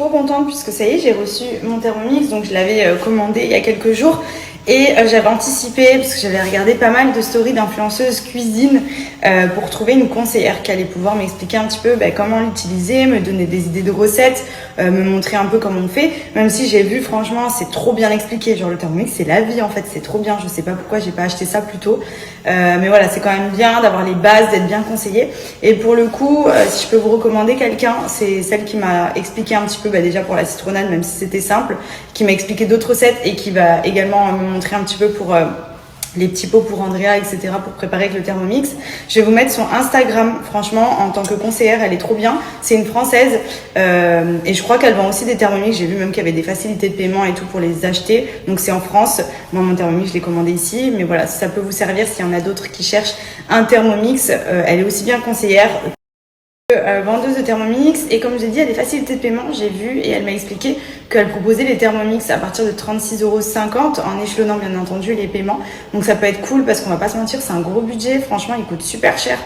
trop contente puisque ça y est, j'ai reçu mon Thermomix, donc je l'avais commandé il y a quelques jours. Et j'avais anticipé, parce que j'avais regardé pas mal de stories d'influenceuses cuisine pour trouver une conseillère qui allait pouvoir m'expliquer un petit peu comment l'utiliser, me donner des idées de recettes, me montrer un peu comment on fait. Même si j'ai vu, franchement, c'est trop bien expliqué. Genre le Thermomix, c'est la vie en fait, c'est trop bien. Je sais pas pourquoi j'ai pas acheté ça plus tôt. Mais voilà, c'est quand même bien d'avoir les bases, d'être bien conseillé. Et pour le coup, si je peux vous recommander quelqu'un, c'est celle qui m'a expliqué un petit peu déjà pour la citronnade, même si c'était simple, qui m'a expliqué d'autres recettes et qui va également me montrer un petit peu pour les petits pots pour Andrea, etc. pour préparer avec le Thermomix. Je vais vous mettre son Instagram. Franchement, en tant que conseillère, elle est trop bien. C'est une Française et je crois qu'elle vend aussi des Thermomix. J'ai vu même qu'il y avait des facilités de paiement et tout pour les acheter. Donc c'est en France. Moi, mon Thermomix, je l'ai commandé ici. Mais voilà, si ça peut vous servir, s'il y en a d'autres qui cherchent un Thermomix, elle est aussi bien conseillère. Vendeuse de Thermomix, et comme je l'ai dit, il y a des facilités de paiement, j'ai vu, et elle m'a expliqué qu'elle proposait les Thermomix à partir de 36,50 € en échelonnant bien entendu les paiements. Donc ça peut être cool parce qu'on va pas se mentir, c'est un gros budget, franchement il coûte super cher.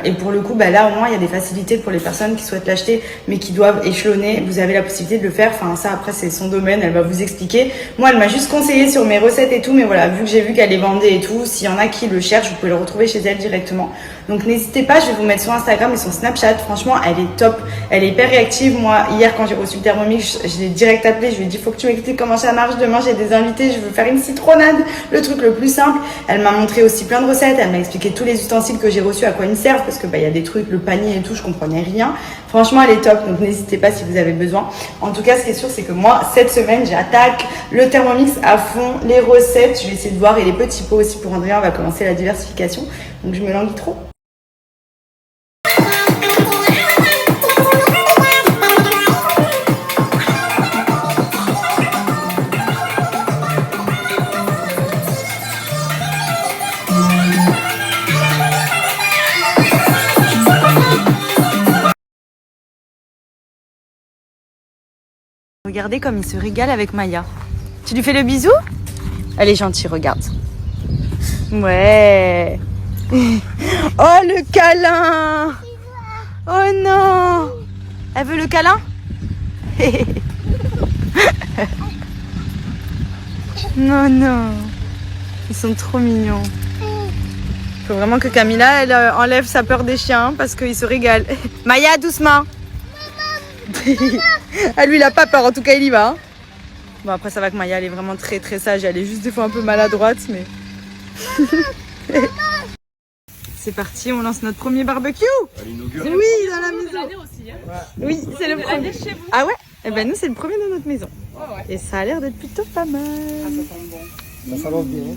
Et pour le coup, là au moins il y a des facilités pour les personnes qui souhaitent l'acheter mais qui doivent échelonner. Vous avez la possibilité de le faire. Enfin ça après c'est son domaine, elle va vous expliquer. Moi elle m'a juste conseillé sur mes recettes et tout, mais voilà, vu que j'ai vu qu'elle les vendait et tout, s'il y en a qui le cherchent, vous pouvez le retrouver chez elle directement. Donc n'hésitez pas, je vais vous mettre son Instagram et son Snapchat. Franchement elle est top, elle est hyper réactive. Moi hier quand j'ai reçu le Thermomix, je l'ai direct appelé, je lui ai dit faut que tu m'expliques comment ça marche, demain j'ai des invités, je veux faire une citronnade, le truc le plus simple. Elle m'a montré aussi plein de recettes, elle m'a expliqué tous les ustensiles que j'ai reçus, à quoi ils servent, parce que il y a des trucs, le panier et tout, je comprenais rien. Franchement elle est top, donc n'hésitez pas si vous avez besoin. En tout cas ce qui est sûr c'est que moi cette semaine j'attaque le Thermomix à fond, les recettes, je vais essayer de voir, et les petits pots aussi pour Andrea, on va commencer la diversification, donc je me languis trop. Regardez comme il se régale avec Maya. Tu lui fais le bisou? Elle est gentille, regarde. Ouais. Oh le câlin! Oh non! Elle veut le câlin? Non, non. Ils sont trop mignons. Il faut vraiment que Camilla elle enlève sa peur des chiens parce qu'il se régale. Maya, doucement! Ah lui il a pas peur, en tout cas il y va hein. Bon après ça va que Maya elle est vraiment très très sage, elle est juste des fois un peu maladroite mais... C'est parti, on lance notre premier barbecue. Oui, dans la maison aussi, hein. Oui, c'est le premier. Ah ouais? Eh ben nous c'est le premier de notre maison. Et ça a l'air d'être plutôt pas mal. Ça sent bon. Ça s'annonce bien.